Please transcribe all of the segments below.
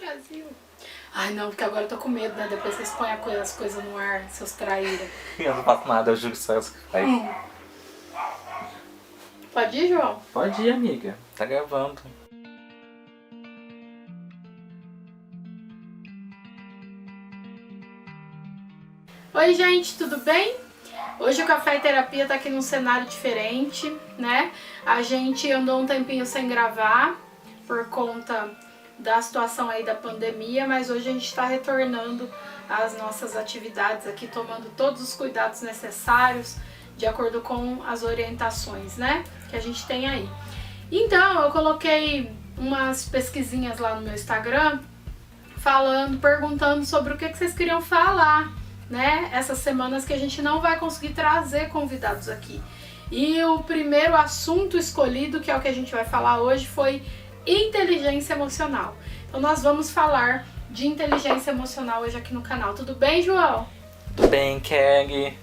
Brasil. Ai não, porque agora eu tô com medo, né? Depois vocês põem as coisas no ar, seus traíras. Eu não faço nada, eu juro que só eu que faz. Pode ir, João? Pode ir, amiga. Tá gravando. Oi, gente, tudo bem? Hoje o Café e Terapia tá aqui num cenário diferente, né? A gente andou um tempinho sem gravar por conta da situação aí da pandemia, mas hoje a gente está retornando às nossas atividades aqui, tomando todos os cuidados necessários de acordo com as orientações, né, que a gente tem aí. Então, eu coloquei umas pesquisinhas lá no meu Instagram, perguntando sobre o que vocês queriam falar, né, essas semanas que a gente não vai conseguir trazer convidados aqui. E o primeiro assunto escolhido, que é o que a gente vai falar hoje, foi inteligência emocional. Então nós vamos falar de inteligência emocional hoje aqui no canal. Tudo bem, João? Tudo bem, Kelly?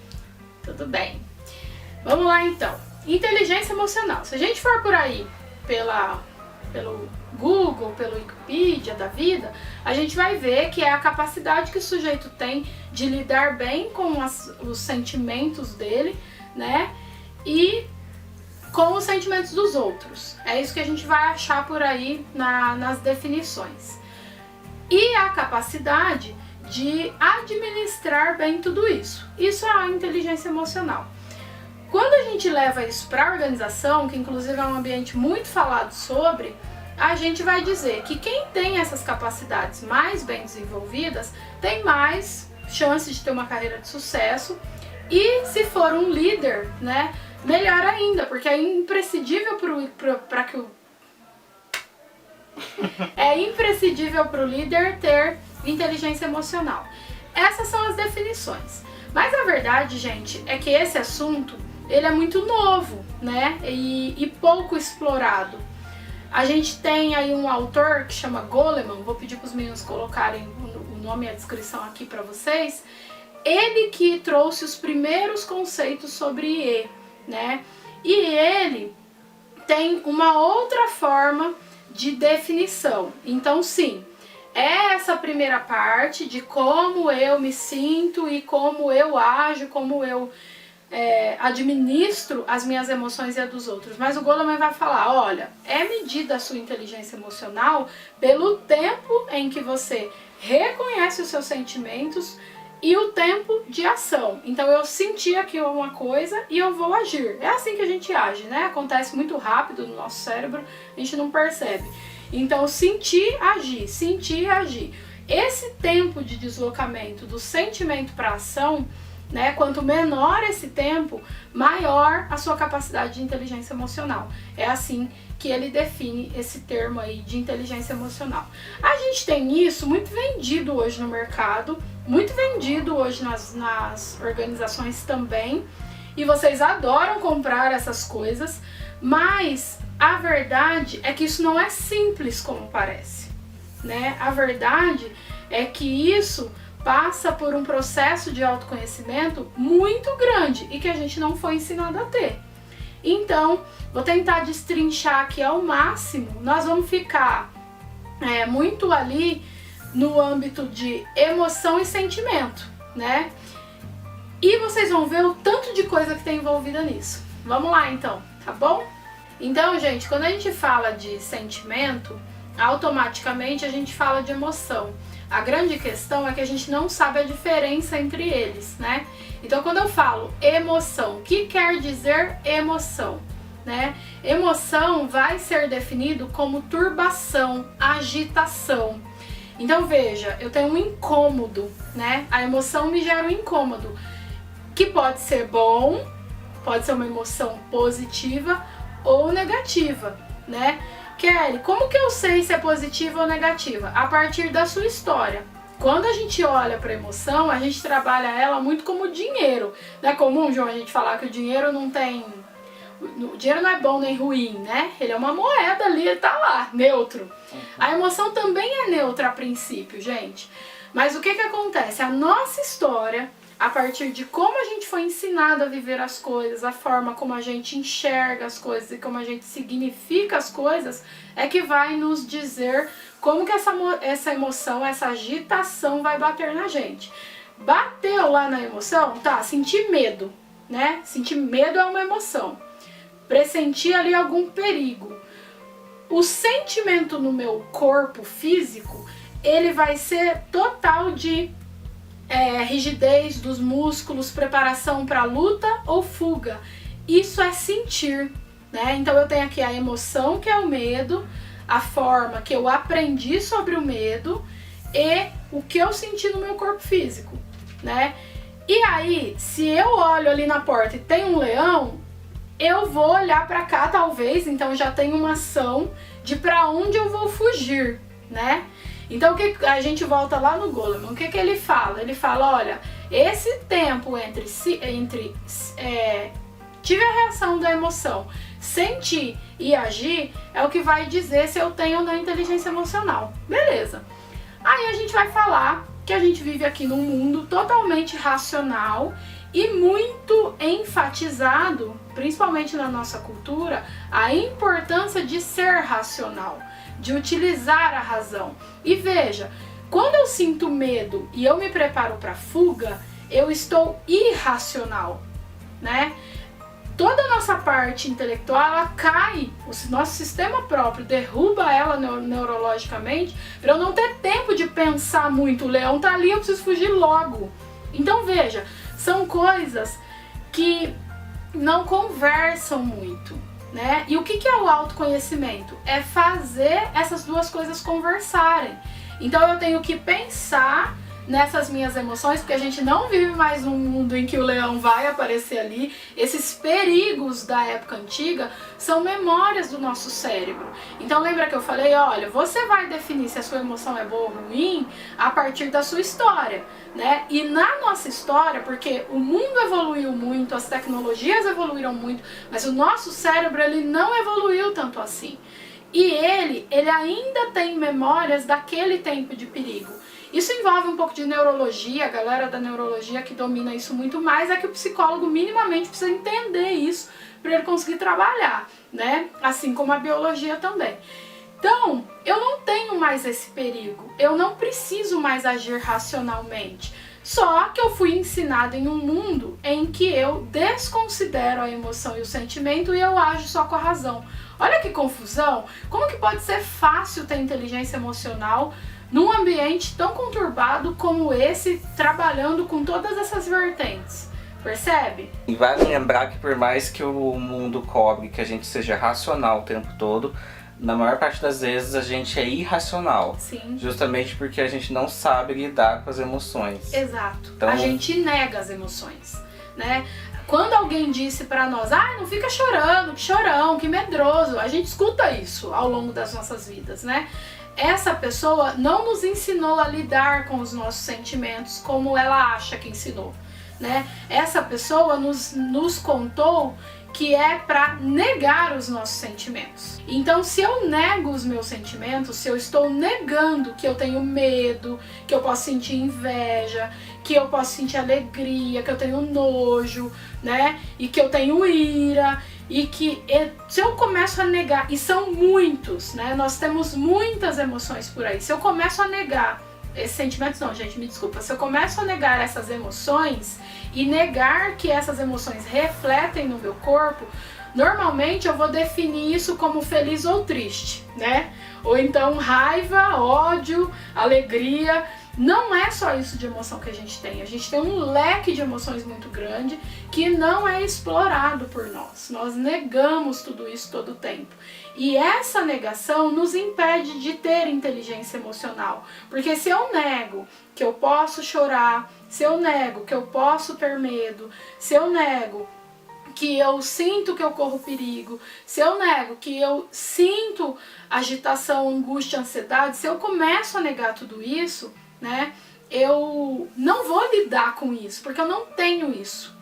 Tudo bem. Vamos lá então. Inteligência emocional. Se a gente for por aí pelo Google, pelo Wikipedia da vida, a gente vai ver que é a capacidade que o sujeito tem de lidar bem com os sentimentos dele, né? E com os sentimentos dos outros. É isso que a gente vai achar por aí nas definições. E a capacidade de administrar bem tudo isso. Isso é a inteligência emocional. Quando a gente leva isso para a organização, que inclusive é um ambiente muito falado sobre, a gente vai dizer que quem tem essas capacidades mais bem desenvolvidas tem mais chances de ter uma carreira de sucesso e, se for um líder, né, melhor ainda, porque é imprescindível para o líder ter inteligência emocional. Essas são as definições. Mas a verdade, gente, é que esse assunto ele é muito novo, né, e pouco explorado. A gente tem aí um autor que chama Goleman, vou pedir para os meninos colocarem o nome e a descrição aqui para vocês. Ele que trouxe os primeiros conceitos sobre IE, né? E ele tem uma outra forma de definição. Então, sim, é essa primeira parte de como eu me sinto e como eu ajo, como eu administro as minhas emoções e a dos outros. Mas o Goleman vai falar, olha, é medida a sua inteligência emocional pelo tempo em que você reconhece os seus sentimentos e o tempo de ação. Então eu senti aqui uma coisa e eu vou agir. É assim que a gente age, né? Acontece muito rápido no nosso cérebro, a gente não percebe. Então sentir, agir, sentir, agir. Esse tempo de deslocamento do sentimento para a ação, né? Quanto menor esse tempo, maior a sua capacidade de inteligência emocional. É assim que ele define esse termo aí de inteligência emocional. A gente tem isso muito vendido hoje no mercado, muito vendido hoje nas organizações também, e vocês adoram comprar essas coisas, mas a verdade é que isso não é simples como parece, né? A verdade é que isso passa por um processo de autoconhecimento muito grande e que a gente não foi ensinado a ter. Então, vou tentar destrinchar aqui ao máximo. Nós vamos ficar muito ali no âmbito de emoção e sentimento, né? E vocês vão ver o tanto de coisa que tem envolvida nisso. Vamos lá então, tá bom? Então, gente, quando a gente fala de sentimento, automaticamente a gente fala de emoção. A grande questão é que a gente não sabe a diferença entre eles, né? Então, quando eu falo emoção, o que quer dizer emoção, né? Emoção vai ser definido como turbação, agitação. Então, veja, eu tenho um incômodo, né? A emoção me gera um incômodo, que pode ser bom, pode ser uma emoção positiva ou negativa, né? Kelly, como que eu sei se é positiva ou negativa? A partir da sua história. Quando a gente olha para a emoção, a gente trabalha ela muito como dinheiro. Não é comum, João, a gente falar que o dinheiro não tem... O dinheiro não é bom nem ruim, né? Ele é uma moeda ali, ele tá lá, neutro. A emoção também é neutra a princípio, gente. Mas o que que acontece? A nossa história, a partir de como a gente foi ensinado a viver as coisas, a forma como a gente enxerga as coisas e como a gente significa as coisas, é que vai nos dizer como que essa emoção, essa agitação vai bater na gente. Bateu lá na emoção, tá, senti medo, né? Sentir medo é uma emoção. Pressentir ali algum perigo. O sentimento no meu corpo físico, ele vai ser total de rigidez dos músculos, preparação para luta ou fuga. Isso é sentir, né? Então eu tenho aqui a emoção, que é o medo, a forma que eu aprendi sobre o medo e o que eu senti no meu corpo físico, né? E aí, se eu olho ali na porta e tem um leão, eu vou olhar para cá talvez, então já tem uma ação de para onde eu vou fugir, né? Então a gente volta lá no Goleman, o que ele fala? Ele fala, olha, esse tempo entre tive a reação da emoção, sentir e agir é o que vai dizer se eu tenho ou não inteligência emocional. Beleza. Aí a gente vai falar que a gente vive aqui num mundo totalmente racional e muito enfatizado, principalmente na nossa cultura, a importância de ser racional, de utilizar a razão. E veja, quando eu sinto medo e eu me preparo para fuga, eu estou irracional, né? Toda a nossa parte intelectual, ela cai, o nosso sistema próprio derruba ela neurologicamente, para eu não ter tempo de pensar muito. O leão tá ali, eu preciso fugir logo. Então veja, são coisas que não conversam muito, né? E o que é o autoconhecimento? É fazer essas duas coisas conversarem. Então eu tenho que pensar nessas minhas emoções, porque a gente não vive mais num mundo em que o leão vai aparecer ali. Esses perigos da época antiga são memórias do nosso cérebro. Então lembra que eu falei, olha, você vai definir se a sua emoção é boa ou ruim a partir da sua história, né? E na nossa história, porque o mundo evoluiu muito, as tecnologias evoluíram muito, mas o nosso cérebro, ele não evoluiu tanto assim. E ele ainda tem memórias daquele tempo de perigo. Isso envolve um pouco de neurologia, a galera da neurologia que domina isso muito mais, é que o psicólogo minimamente precisa entender isso para ele conseguir trabalhar, né? Assim como a biologia também. Então, eu não tenho mais esse perigo, eu não preciso mais agir racionalmente. Só que eu fui ensinada em um mundo em que eu desconsidero a emoção e o sentimento e eu ajo só com a razão. Olha que confusão! Como que pode ser fácil ter inteligência emocional num ambiente tão conturbado como esse, trabalhando com todas essas vertentes? Percebe? E vale lembrar que por mais que o mundo cobre que a gente seja racional o tempo todo, na maior parte das vezes a gente é irracional. Sim. Justamente porque a gente não sabe lidar com as emoções. Exato. Então, a gente nega as emoções, né? Quando alguém disse pra nós, não fica chorando, que chorão, que medroso, a gente escuta isso ao longo das nossas vidas, né? Essa pessoa não nos ensinou a lidar com os nossos sentimentos como ela acha que ensinou, né? Essa pessoa nos contou que é para negar os nossos sentimentos. Então, se eu nego os meus sentimentos, se eu estou negando que eu tenho medo, que eu posso sentir inveja, que eu posso sentir alegria, que eu tenho nojo, né? E que eu tenho ira, e que se eu começo a negar, e são muitos, né? Nós temos muitas emoções por aí. Se eu começo a negar esses sentimentos, não, gente, me desculpa. Se eu começo a negar essas emoções e negar que essas emoções refletem no meu corpo, normalmente eu vou definir isso como feliz ou triste, né? Ou então raiva, ódio, alegria. Não é só isso de emoção que a gente tem um leque de emoções muito grande que não é explorado por nós. Nós negamos tudo isso todo o tempo. E essa negação nos impede de ter inteligência emocional. Porque se eu nego que eu posso chorar, se eu nego que eu posso ter medo, se eu nego que eu sinto que eu corro perigo, se eu nego que eu sinto agitação, angústia, ansiedade, se eu começo a negar tudo isso, né, eu não vou lidar com isso, porque eu não tenho isso.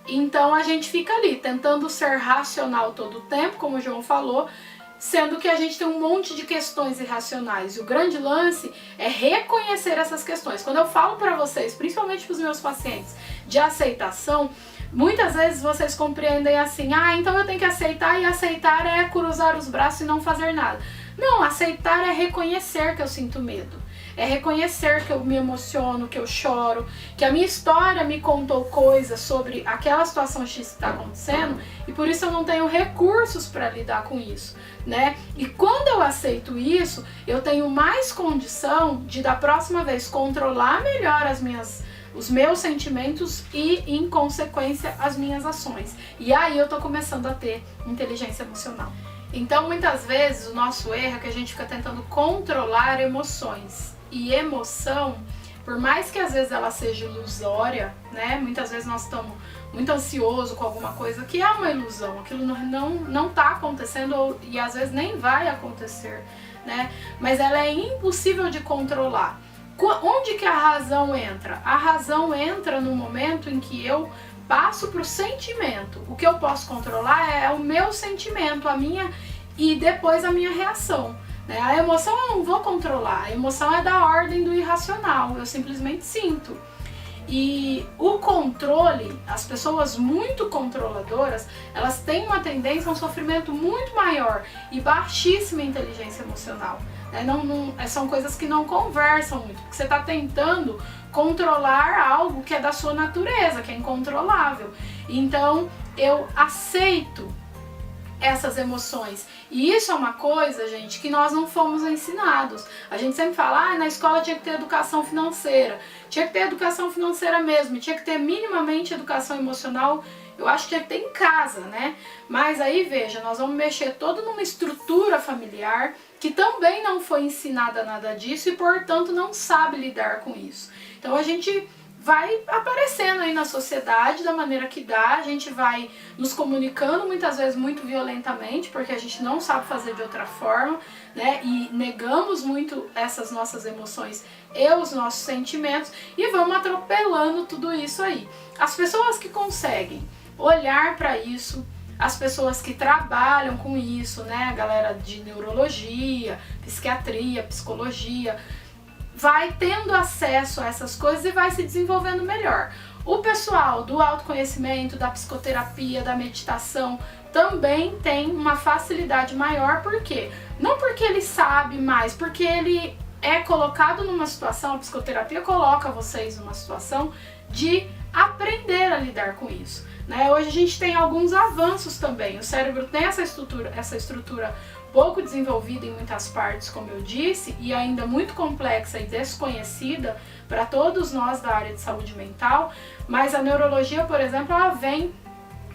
Então a gente fica ali, tentando ser racional todo o tempo, como o João falou, sendo que a gente tem um monte de questões irracionais. E o grande lance é reconhecer essas questões. Quando eu falo para vocês, principalmente para os meus pacientes, de aceitação, muitas vezes vocês compreendem assim, então eu tenho que aceitar, e aceitar é cruzar os braços e não fazer nada. Não, aceitar é reconhecer que eu sinto medo. É reconhecer que eu me emociono, que eu choro, que a minha história me contou coisas sobre aquela situação X que está acontecendo e por isso eu não tenho recursos para lidar com isso, né? E quando eu aceito isso, eu tenho mais condição de da próxima vez controlar melhor os meus sentimentos e, em consequência, as minhas ações. E aí eu tô começando a ter inteligência emocional. Então, muitas vezes, o nosso erro é que a gente fica tentando controlar emoções. E emoção, por mais que às vezes ela seja ilusória, né? Muitas vezes nós estamos muito ansiosos com alguma coisa que é uma ilusão, aquilo não tá acontecendo e às vezes nem vai acontecer, né? Mas ela é impossível de controlar. Onde que a razão entra? A razão entra no momento em que eu passo para o sentimento. O que eu posso controlar é o meu sentimento, e depois a minha reação. A emoção eu não vou controlar, a emoção é da ordem do irracional, eu simplesmente sinto. E o controle, as pessoas muito controladoras, elas têm uma tendência a um sofrimento muito maior e baixíssima inteligência emocional. São coisas que não conversam muito, porque você está tentando controlar algo que é da sua natureza, que é incontrolável. Então eu aceito essas emoções. E isso é uma coisa, gente, que nós não fomos ensinados. A gente sempre fala, na escola tinha que ter educação financeira. Tinha que ter educação financeira mesmo, tinha que ter minimamente educação emocional. Eu acho que tinha que ter em casa, né? Mas aí, veja, nós vamos mexer todo numa estrutura familiar que também não foi ensinada nada disso e, portanto, não sabe lidar com isso. Então a gente vai aparecendo aí na sociedade da maneira que dá, a gente vai nos comunicando muitas vezes muito violentamente, porque a gente não sabe fazer de outra forma, né? E negamos muito essas nossas emoções e os nossos sentimentos e vamos atropelando tudo isso aí. As pessoas que conseguem olhar para isso, as pessoas que trabalham com isso, né? A galera de neurologia, psiquiatria, psicologia, vai tendo acesso a essas coisas e vai se desenvolvendo melhor. O pessoal do autoconhecimento, da psicoterapia, da meditação também tem uma facilidade maior, por quê? Não porque ele sabe mais, porque ele é colocado numa situação, a psicoterapia coloca vocês numa situação de aprender a lidar com isso, né? Hoje a gente tem alguns avanços também, o cérebro tem essa estrutura pouco desenvolvida em muitas partes, como eu disse, e ainda muito complexa e desconhecida para todos nós da área de saúde mental, mas a neurologia, por exemplo, ela vem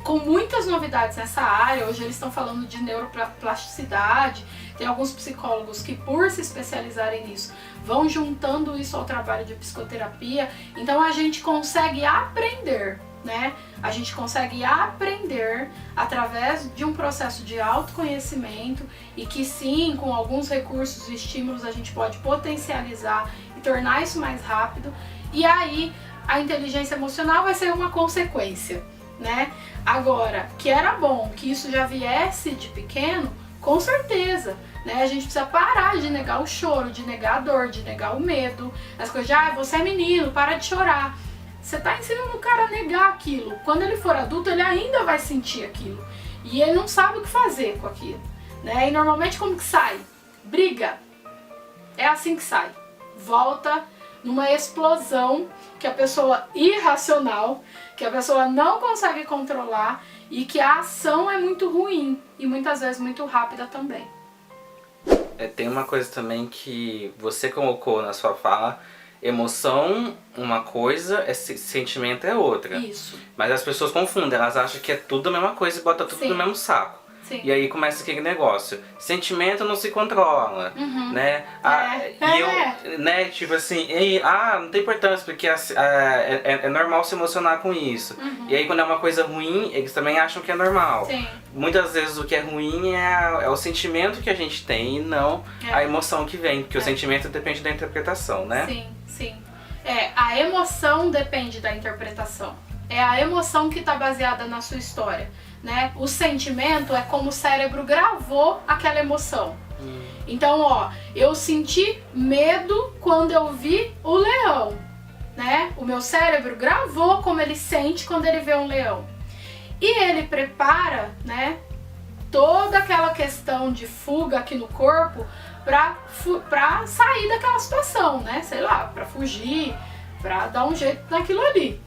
com muitas novidades nessa área. Hoje eles estão falando de neuroplasticidade, tem alguns psicólogos que, por se especializarem nisso, vão juntando isso ao trabalho de psicoterapia, então a gente consegue aprender, né? A gente consegue aprender através de um processo de autoconhecimento e que sim, com alguns recursos e estímulos a gente pode potencializar e tornar isso mais rápido, e aí a inteligência emocional vai ser uma consequência, né? Agora, que era bom que isso já viesse de pequeno, com certeza, né? A gente precisa parar de negar o choro, de negar a dor, de negar o medo, as coisas de, você é menino, para de chorar. Você está ensinando o cara a negar aquilo. Quando ele for adulto, ele ainda vai sentir aquilo. E ele não sabe o que fazer com aquilo, né? E normalmente como que sai? Briga. É assim que sai. Volta numa explosão que a pessoa irracional, que a pessoa não consegue controlar e que a ação é muito ruim e muitas vezes muito rápida também. Tem uma coisa também que você colocou na sua fala. Emoção, uma coisa, sentimento é outra. Isso. Mas as pessoas confundem, elas acham que é tudo a mesma coisa e botam tudo no mesmo saco. Sim. E aí começa aquele negócio. Sentimento não se controla, né? Né? Tipo assim, não tem importância, porque é normal se emocionar com isso. E aí quando é uma coisa ruim, eles também acham que é normal. Sim. Muitas vezes o que é ruim é o sentimento que a gente tem e não a emoção que vem, porque o sentimento depende da interpretação, né? Sim, sim. A emoção depende da interpretação. é a emoção que está baseada na sua história, né? O sentimento é como o cérebro gravou aquela emoção. Então, ó, eu senti medo quando eu vi o leão, né? O meu cérebro gravou como ele sente quando ele vê um leão. E ele prepara, né, toda aquela questão de fuga aqui no corpo pra sair daquela situação, né? Sei lá, pra fugir, pra dar um jeito naquilo ali.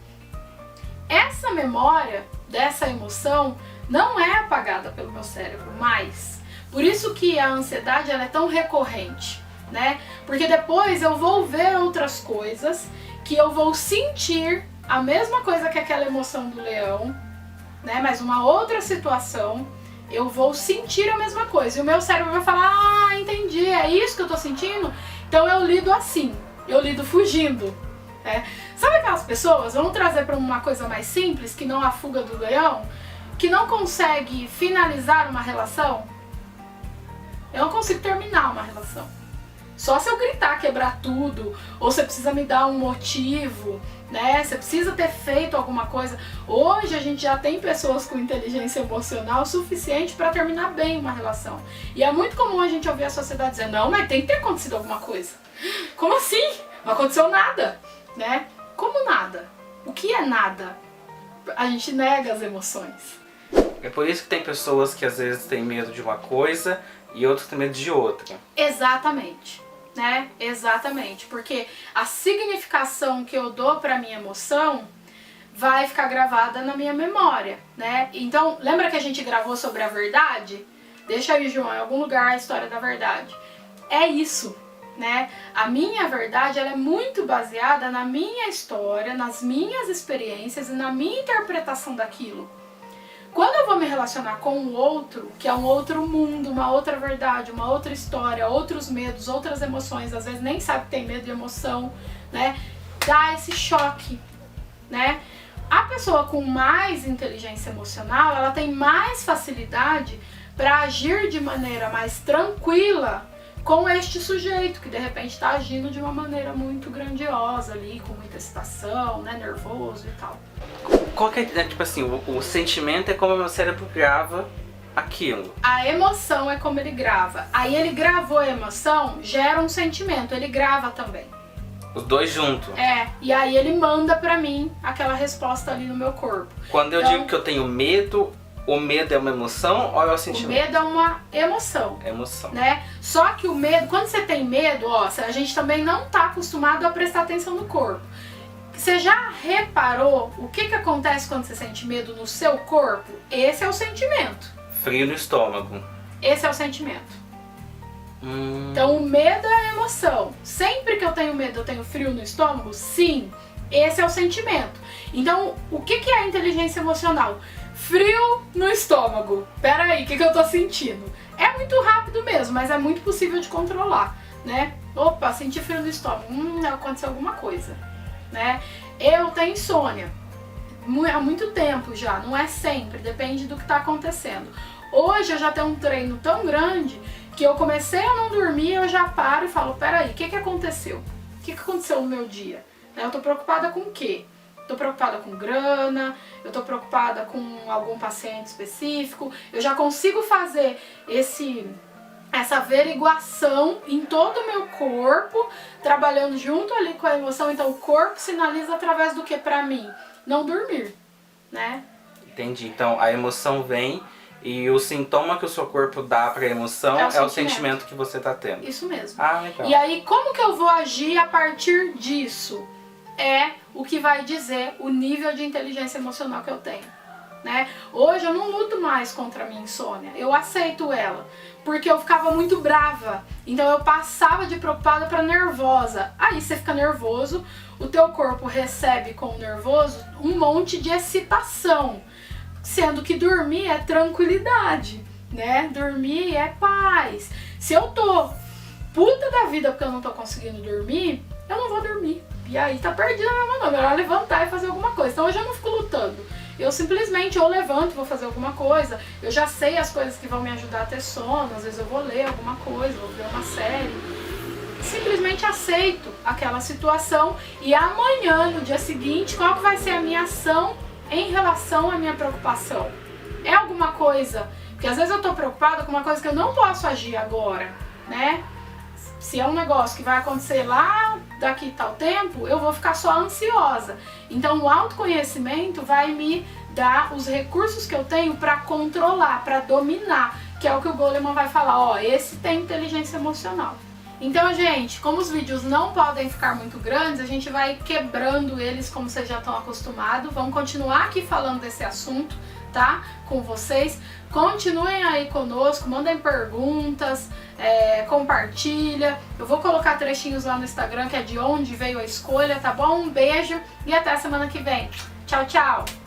Essa memória dessa emoção não é apagada pelo meu cérebro mais. Por isso que a ansiedade ela é tão recorrente, né? Porque depois eu vou ver outras coisas que eu vou sentir a mesma coisa que aquela emoção do leão, né? Mas uma outra situação, eu vou sentir a mesma coisa. E o meu cérebro vai falar, ah, entendi, é isso que eu tô sentindo? Então eu lido assim, eu lido fugindo. Né? Sabe aquelas pessoas, vamos trazer para uma coisa mais simples, que não a fuga do leão, que não consegue finalizar uma relação? Eu não consigo terminar uma relação. Só se eu gritar, quebrar tudo, ou você precisa me dar um motivo, né? Você precisa ter feito alguma coisa. Hoje a gente já tem pessoas com inteligência emocional suficiente para terminar bem uma relação. E é muito comum a gente ouvir a sociedade dizer, não, mas tem que ter acontecido alguma coisa. Como assim? Não aconteceu nada, né? Como nada? O que é nada? A gente nega as emoções. É por isso que tem pessoas que às vezes têm medo de uma coisa e outros têm medo de outra. Exatamente, né? Exatamente, porque a significação que eu dou para minha emoção vai ficar gravada na minha memória, né? Então, lembra que a gente gravou sobre a verdade? Deixa aí, João, em algum lugar a história da verdade. É isso, né? A minha verdade, ela é muito baseada na minha história, nas minhas experiências e na minha interpretação daquilo. Quando eu vou me relacionar com o outro, que é um outro mundo, uma outra verdade, uma outra história, outros medos, outras emoções, às vezes nem sabe que tem medo e emoção, né? Dá esse choque, né? A pessoa com mais inteligência emocional, ela tem mais facilidade para agir de maneira mais tranquila com este sujeito, que de repente está agindo de uma maneira muito grandiosa ali, com muita excitação, né, nervoso e tal. Qual que é, tipo assim, o sentimento é como o meu cérebro grava aquilo. A emoção é como ele grava. Aí ele gravou a emoção, gera um sentimento, ele grava também. Os dois juntos. É, e aí ele manda pra mim aquela resposta ali no meu corpo. Quando eu digo que eu tenho medo, o medo é uma emoção ou é o sentimento? O medo é uma emoção. Emoção. Né? Só que o medo, quando você tem medo, ó, a gente também não tá acostumado a prestar atenção no corpo. Você já reparou o que acontece quando você sente medo no seu corpo? Esse é o sentimento. Frio no estômago. Esse é o sentimento. Então o medo é a emoção. Sempre que eu tenho medo, eu tenho frio no estômago? Sim, esse é o sentimento. Então, o que é a inteligência emocional? Frio no estômago. Pera aí, o que eu tô sentindo? É muito rápido mesmo, mas é muito possível de controlar, né? Opa, senti frio no estômago. Aconteceu alguma coisa, né? Eu tenho insônia há muito tempo já, não é sempre, depende do que tá acontecendo. Hoje eu já tenho um treino tão grande que eu comecei a não dormir, eu já paro e falo, peraí, o que aconteceu? O que aconteceu no meu dia? Eu tô preocupada com o quê? Tô preocupada com grana, eu tô preocupada com algum paciente específico, eu já consigo fazer essa averiguação em todo o meu corpo, trabalhando junto ali com a emoção, então o corpo sinaliza através do que pra mim? Não dormir, né? Entendi, então a emoção vem e o sintoma que o seu corpo dá pra emoção é o sentimento que você tá tendo. Isso mesmo. Ah, legal. E aí, como que eu vou agir a partir disso? É o que vai dizer o nível de inteligência emocional que eu tenho, né? Hoje eu não luto mais contra a minha insônia, eu aceito ela, porque eu ficava muito brava, então eu passava de preocupada para nervosa. Aí você fica nervoso, o teu corpo recebe com o nervoso um monte de excitação, sendo que dormir é tranquilidade, né? Dormir é paz. Se eu tô puta da vida porque eu não tô conseguindo dormir, eu não vou dormir. E aí tá perdida a minha mão, melhor levantar e fazer alguma coisa. Então hoje eu não fico lutando. Eu simplesmente ou levanto e vou fazer alguma coisa. Eu já sei as coisas que vão me ajudar a ter sono. Às vezes eu vou ler alguma coisa, vou ver uma série. Simplesmente aceito aquela situação. E amanhã, no dia seguinte, qual que vai ser a minha ação em relação à minha preocupação? É alguma coisa, porque às vezes eu tô preocupada com uma coisa que eu não posso agir agora, né? Se é um negócio que vai acontecer lá daqui tal tempo, eu vou ficar só ansiosa. Então o autoconhecimento vai me dar os recursos que eu tenho para controlar, para dominar, que é o que o Goleman vai falar, ó, esse tem inteligência emocional. Então, gente, como os vídeos não podem ficar muito grandes, a gente vai quebrando eles como vocês já estão acostumados. Vamos continuar aqui falando desse assunto, tá? Com vocês. Continuem aí conosco, mandem perguntas, compartilha. Eu vou colocar trechinhos lá no Instagram, que é de onde veio a escolha, tá bom? Um beijo e até a semana que vem. Tchau, tchau!